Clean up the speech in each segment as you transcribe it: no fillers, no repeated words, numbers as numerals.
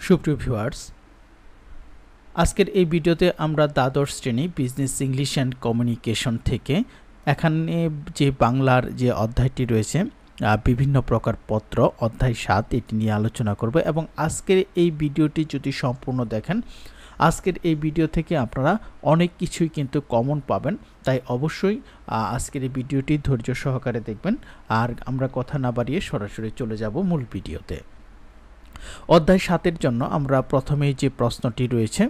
সুপ্রিয় ভিউয়ার্স, আজকের এই ভিডিওতে আমরা দ্বাদশ শ্রেণী বিজনেস ইংলিশ অ্যান্ড কমিউনিকেশন থেকে এখানে যে বাংলার যে অধ্যায়টি রয়েছে বিভিন্ন প্রকার পত্র অধ্যায় ৭ এটি নিয়ে আলোচনা করব এবং আজকের এই ভিডিওটি যদি সম্পূর্ণ দেখেন আজকের এই ভিডিও থেকে আপনারা অনেক কিছুই কিন্তু কমন পাবেন। তাই অবশ্যই আজকের এই ভিডিওটি ধৈর্য সহকারে দেখবেন। আর আমরা কথা না বাড়িয়ে সরাসরি চলে যাব মূল ভিডিওতে। অধ্যায় ৭-এর জন্য আমরা প্রথমেই যে প্রশ্নটি রয়েছে,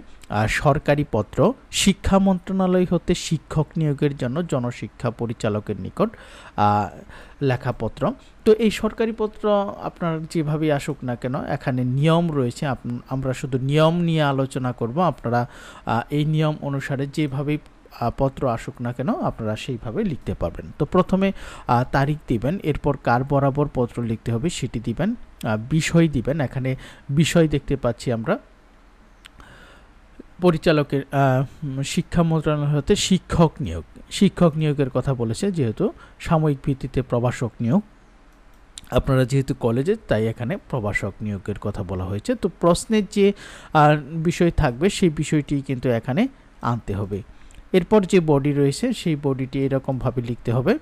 সরকারি পত্র শিক্ষা মন্ত্রণালয় হতে শিক্ষক নিয়োগের জন্য জনশিক্ষা পরিচালকের নিকট লেখা পত্র। তো এই সরকারি পত্র আপনার যেভাবেই আসুক না কেন এখানে নিয়ম রয়েছে, আমরা শুধু নিয়ম নিয়ে আলোচনা করব। আপনারা এই নিয়ম অনুসারে যেভাবেই পত্র আসুক না কেন আপনারা সেইভাবে লিখতে পারবেন। তো প্রথমে তারিখ দিবেন, এরপর কার বরাবর পত্র লিখতে হবে সেটি দিবেন, বিষয় দিবেন। এখানে বিষয় দেখতে পাচ্ছি আমরা পরিচালকের শিক্ষা মন্ত্রণালয় হতে শিক্ষক নিয়োগের কথা বলেছে, যেহেতু সাময়িক ভিত্তিতে প্রভাষক নিয়োগ, আপনারা যেহেতু কলেজে তাই এখানে প্রভাষক নিয়োগের কথা বলা হয়েছে। তো প্রশ্নের যে বিষয় থাকবে সেই বিষয়টি কিন্তু এখানে আনতে হবে। এরপর যে বডি রয়েছে সেই বডিটি এরকমভাবে লিখতে হবে।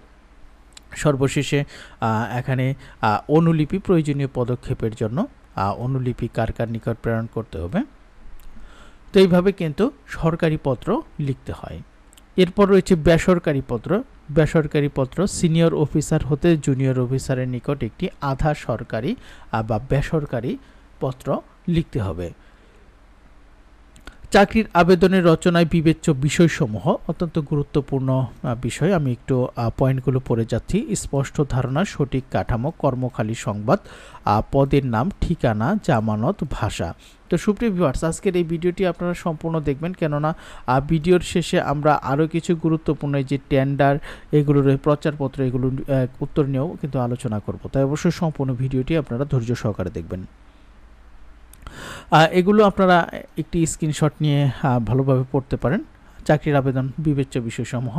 সর্বশেষে এখানে অনুলিপি প্রয়োজনীয় পদক্ষেপের জন্য অনুলিপি কার কার নিকট প্রেরণ করতে হবে। তো এইভাবে কিন্তু সরকারি পত্র লিখতে হয়। এরপর রয়েছে বেসরকারি পত্র সিনিয়র অফিসার হতে জুনিয়র অফিসারের নিকট একটি আধা সরকারি বা বেসরকারি পত্র লিখতে হবে। চাকরির আবেদনের রচনায় বিবেচ্য বিষয়সমূহ অত্যন্ত গুরুত্বপূর্ণ বিষয়। আমি একটু পয়েন্টগুলো পড়ে যাচ্ছি। স্পষ্ট ধারণা, সঠিক কাঠামো, কর্মখালী সংবাদ, পদের নাম, ঠিকানা, জামানত, ভাষা। তো সুপ্রিয় ভিউয়ার্স, আজকের এই ভিডিওটি আপনারা সম্পূর্ণ দেখবেন, কেননা ভিডিওর শেষে আমরা আরও কিছু গুরুত্বপূর্ণ যে টেন্ডার এগুলোর প্রচারপত্র এগুলোর উত্তর নিয়েও কিন্তু আলোচনা করব। তাই অবশ্যই সম্পূর্ণ ভিডিওটি আপনারা ধৈর্য সহকারে দেখবেন। এগুলো আপনারা একটি স্ক্রিনশট নিয়ে ভালোভাবে পড়তে পারেন। চাকরির আবেদন বিবেচ্য বিষয়সমূহ।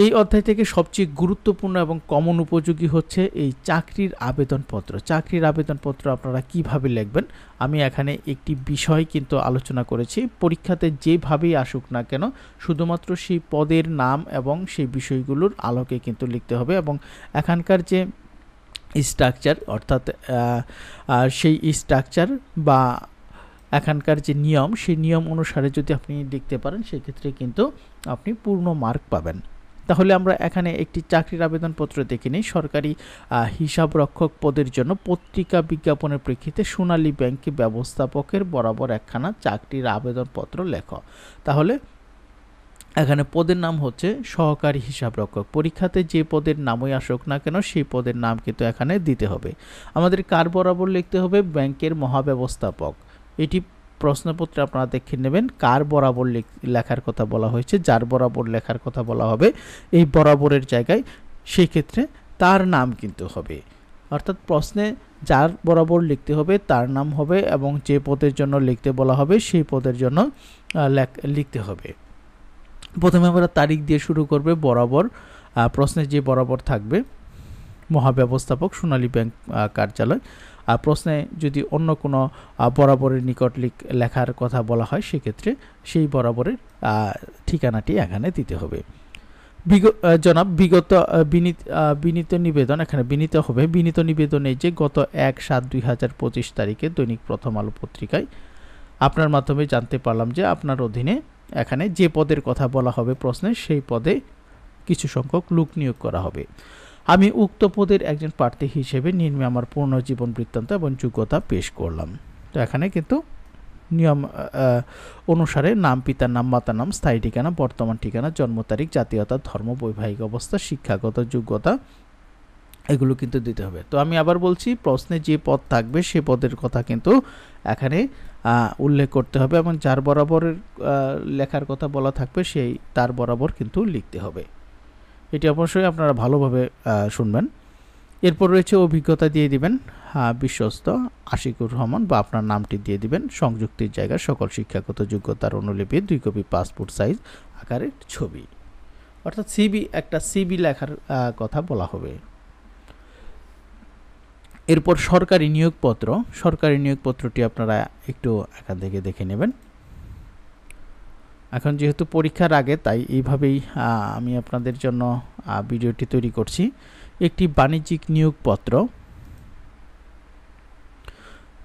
এই অধ্যায় থেকে সবচেয়ে গুরুত্বপূর্ণ এবং কমন উপযোগী হচ্ছে এই চাকরির আবেদনপত্র। চাকরির আবেদনপত্র আপনারা কিভাবে লিখবেন আমি এখানে একটি বিষয় কিন্তু আলোচনা করেছি। পরীক্ষাতে যেভাবেই আসুক না কেন শুধুমাত্র সেই পদের নাম এবং সেই বিষয়গুলোর আলোকে কিন্তু লিখতে হবে। এবং এখানকার যে স্ট্রাকচার অর্থাৎ সেই স্ট্রাকচার বা এখানকার যে নিয়ম সেই নিয়ম অনুসারে যদি আপনি লিখতে পারেন সেক্ষেত্রে কিন্তু আপনি পূর্ণ মার্ক পাবেন। তাহলে আমরা এখানে একটি চাকরির আবেদনপত্র দেখে নিই। সরকারি হিসাবরক্ষক পদের জন্য পত্রিকা বিজ্ঞাপনের প্রেক্ষিতে সোনালী ব্যাংক ব্যবস্থাপকের বরাবর একখানা চাকরির আবেদনপত্র লেখো। তাহলে এখানে পদের নাম হচ্ছে সহকারী হিসাবরক্ষক। পরীক্ষাতে যে পদের নামই আসুক না কেন সেই পদের নাম কিন্তু এখানে দিতে হবে। আমাদের কার বরাবর লিখতে হবে? ব্যাংকের মহাব্যবস্থাপক। এটি প্রশ্নপত্রে আপনারা দেখে নেবেন কার বরাবর লেখার কথা বলা হয়েছে, যার বরাবর লেখার কথা বলা হবে এই বরাবরের জায়গায় সেই ক্ষেত্রে তার নাম কিন্তু হবে। অর্থাৎ প্রশ্নে যার বরাবর লিখতে হবে তার নাম হবে এবং যে পদের জন্য লিখতে বলা হবে সেই পদের জন্য লিখতে হবে। প্রথমে আমরা তারিখ দিয়ে শুরু করবে। বরাবর প্রশ্নে যে বরাবর থাকবে মহাব্যবস্থাপক সোনালী ব্যাংক কার্যালয়। আর প্রশ্নে যদি অন্য কোনো বরাবরের নিকট লেখার কথা বলা হয় সেক্ষেত্রে সেই বরাবরের ঠিকানাটি এখানে দিতে হবে। জনাব বিনীত নিবেদন, এখানে বিনীত হবে। বিনীত নিবেদনে যে গত 1/7/2025 তারিখে দৈনিক প্রথম আলো পত্রিকায় আপনার মাধ্যমে জানতে পারলাম যে আপনার অধীনে এখানে যে পদের কথা বলা হবে প্রশ্নে সেই পদে কিছু সংখ্যক লোক নিয়োগ করা হবে। আমি উক্ত পদের একজন প্রার্থী হিসেবে নিম্নে আমার পূর্ণ জীবন বৃত্তান্ত এবং যোগ্যতা পেশ করলাম। তো এখানে কিন্তু নিয়ম অনুসারে নাম, পিতার নাম, মাতার নাম, স্থায়ী ঠিকানা, বর্তমান ঠিকানা, জন্ম তারিখ, জাতীয়তা, ধর্ম, বৈবাহিক অবস্থা, শিক্ষাগত যোগ্যতা এগুলো কিন্তু দিতে হবে। তো আমি আবার বলছি, প্রশ্নে যে পদ থাকবে সে পদের কথা কিন্তু এখানে উল্লেখ করতে হবে এবং যার বরাবরের লেখার কথা বলা থাকবে সেই তার বরাবর কিন্তু লিখতে হবে। এটি অবশ্যই আপনারা ভালোভাবে শুনবেন। এরপর রয়েছে অভিজ্ঞতা দিয়ে দিবেন, বিশ্বস্ত আশিকুর রহমান বা আপনার নামটি দিয়ে দিবেন। সংযুক্তির জায়গায় সকল শিক্ষাগত যোগ্যতার অনুলিপি 2 কপি পাসপোর্ট সাইজ আকারের ছবি। অর্থাৎ সিবি লেখার কথা বলা হবে। এরপর সরকারি নিয়োগপত্র, সরকারি নিয়োগপত্রটি আপনারা একটু এখান থেকে দেখে নেবেন। এখন যেহেতু পরীক্ষার আগে তাই এইভাবেই আমি আপনাদের জন্য ভিডিওটি তৈরি করছি। একটি বাণিজ্যিক নিয়োগপত্র,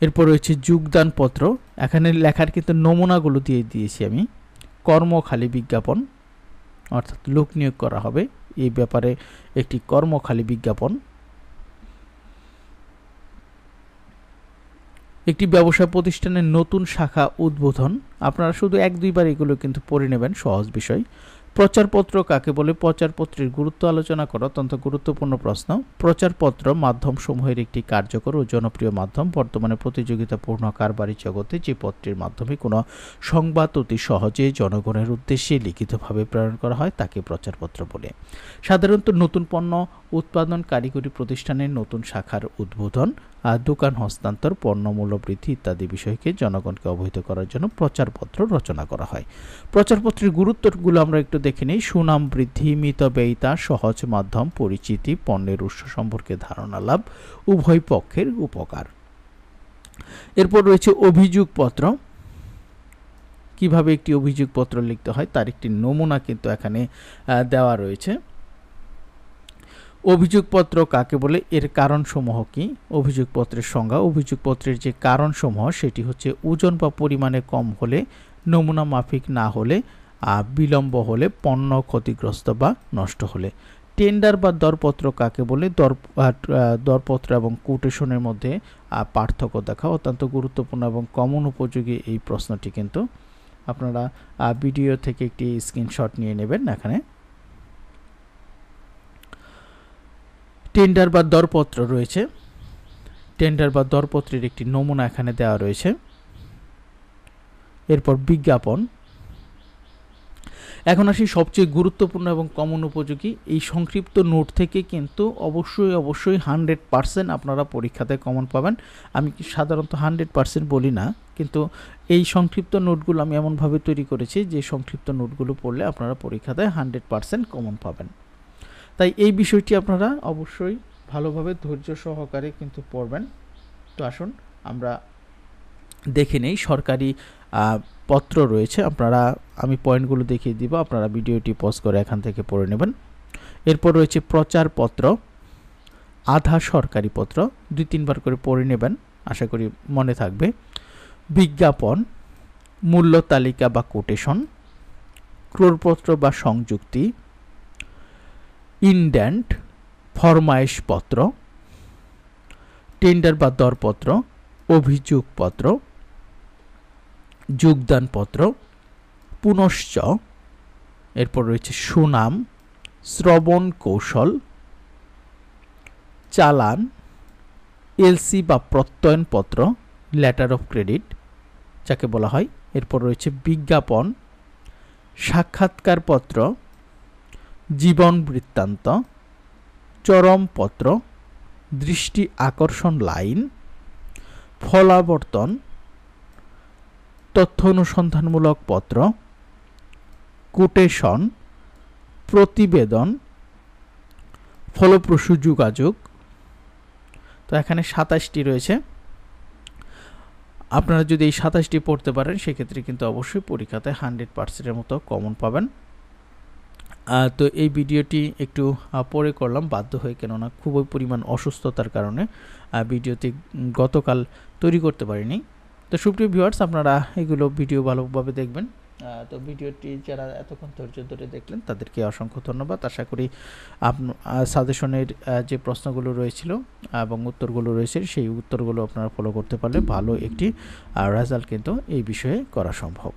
এরপর রয়েছে যোগদানপত্র, এখানে লেখার কিন্তু নমুনাগুলো দিয়ে দিয়েছি আমি। কর্মখালি বিজ্ঞাপন, অর্থাৎ লোক নিয়োগ করা হবে এই ব্যাপারে একটি কর্মখালি বিজ্ঞাপন। একটি ব্যবসা প্রতিষ্ঠানের নতুন শাখা উদ্বোধন, আপনারা শুধু 1-2 বার এগুলো কিন্তু পড়ে নেবেন, সহজ বিষয়। প্রচারপত্র কাকে বলে? প্রচারপত্রের গুরুত্ব আলোচনা করা অত্যন্ত গুরুত্বপূর্ণ প্রশ্ন। প্রচারপত্র মাধ্যমসমূহের একটি কার্যকর ও জনপ্রিয় মাধ্যম। বর্তমানে প্রতিযোগিতাপূর্ণ কারবারি জগতে যে পত্রের মাধ্যমে কোনো সংবাদ অতি সহজে জনগণের উদ্দেশ্যে লিখিতভাবে প্রেরণ করা হয় তাকে প্রচারপত্র বলে। সাধারণত নতুন পণ্য উৎপাদন, কারিগরি প্রতিষ্ঠানের নতুন শাখার উদ্বোধন, দোকান হস্তান্তর, পণ্য মূল্য বৃদ্ধি ইত্যাদি বিষয়কে জনগণকে অবহিত করার জন্য প্রচারপত্র রচনা করা হয়। প্রচারপত্রের গুরুত্বগুলো আমরা একটু দেখে নিই। সুনাম বৃদ্ধি, মিতব্যয়িতা, সহজ মাধ্যম, পরিচিতি, পণ্যের উৎস সম্পর্কে ধারণা লাভ, উভয় পক্ষের উপকার। এরপর রয়েছে অভিযোগপত্র। কিভাবে একটি অভিযোগপত্র লিখতে হয় তার একটি নমুনা কিন্তু এখানে দেওয়া রয়েছে। অভিযোগপত্র কাকে বলে? এর কারণসমূহ কি? অভিযোগপত্রের সংজ্ঞা, অভিযোগপত্রের যে কারণসমূহ সেটি হচ্ছে ওজন বা পরিমাণে কম হলে, নমুনা মাফিক না হলে, বিলম্ব হলে, পণ্য ক্ষতিগ্রস্ত বা নষ্ট হলে। টেন্ডার বা দরপত্র কাকে বলে? দরপত্র এবং কোটেশনের মধ্যে পার্থক্য দেখা অত্যন্ত গুরুত্বপূর্ণ এবং কমন উপযোগী এই প্রশ্নটি কিন্তু আপনারা ভিডিও থেকে একটি স্ক্রিনশট নিয়ে নেবেন। এখানে টেন্ডার বা দরপত্র রয়েছে, টেন্ডার বা দরপত্রের একটি নমুনা এখানে দেওয়া রয়েছে। এরপর বিজ্ঞাপন। এখন আসি সবচেয়ে গুরুত্বপূর্ণ এবং কমন উপযোগী এই সংক্ষিপ্ত নোট থেকে কিন্তু অবশ্যই 100% আপনারা পরীক্ষাতে কমন পাবেন। আমি সাধারণত 100% বলি না, কিন্তু এই সংক্ষিপ্ত নোটগুলো আমি এমনভাবে তৈরি করেছি যে সংক্ষিপ্ত নোটগুলো পড়লে আপনারা পরীক্ষাতে 100% কমন পাবেন। তাই এই বিষয়টি আপনারা অবশ্যই ভালোভাবে ধৈর্য সহকারে কিন্তু পড়বেন। তো আসুন আমরা দেখে নেই। সরকারি পত্র রয়েছে, আমি পয়েন্টগুলো দেখিয়ে দিব, আপনারা ভিডিওটি পজ করে এখান থেকে পড়ে নেবেন। এরপর রয়েছে প্রচারপত্র, আধা সরকারি পত্র, 2-3 বার করে পড়ে নেবেন, আশা করি মনে থাকবে। বিজ্ঞাপন, মূল্য তালিকা বা কোটেশন, ক্রয়পত্র বা সংযুক্তি, ইনডেন্ট, ফরমায়েশপত্র, টেন্ডার বা দরপত্র, অভিযোগপত্র, যোগদানপত্র, পুনশ্চ। এরপর রয়েছে সুনাম, শ্রবণ কৌশল, চালান, এলসি বা প্রত্যয়নপত্র, লেটার অফ ক্রেডিট যাকে বলা হয়। এরপর রয়েছে বিজ্ঞাপন, সাক্ষাৎকারপত্র, জীবন বৃত্তান্ত, চরমপত্র, দৃষ্টি আকর্ষণ লাইন, ফলাবর্তন, তথ্য অনুসন্ধানমূলক পত্র, কোটেশন, প্রতিবেদন, ফলপ্রসূ যোগাযোগ। তো এখানে 27টি রয়েছে। আপনারা যদি এই 27টি পড়তে পারেন সেক্ষেত্রে কিন্তু অবশ্যই পরীক্ষাতে 100%-এর মতো কমন পাবেন। তো এই ভিডিওটি একটু পরে করলাম বাধ্য হয়ে, কেননা খুবই পরিমাণ অসুস্থতার কারণে ভিডিওটি গতকাল তৈরি করতে পারিনি। তো সুপ্রিয় ভিউয়ার্স, আপনারা এগুলো ভিডিও ভালোভাবে দেখবেন। তো ভিডিওটি যারা এতক্ষণ ধৈর্য ধরে দেখলেন তাদেরকে অসংখ্য ধন্যবাদ। আশা করি সাজেশনের যে প্রশ্নগুলো রয়েছিল এবং উত্তরগুলো রয়েছে সেই উত্তরগুলো আপনারা ফলো করতে পারলে ভালো একটি রেজাল্ট কিন্তু এই বিষয়ে করা সম্ভব।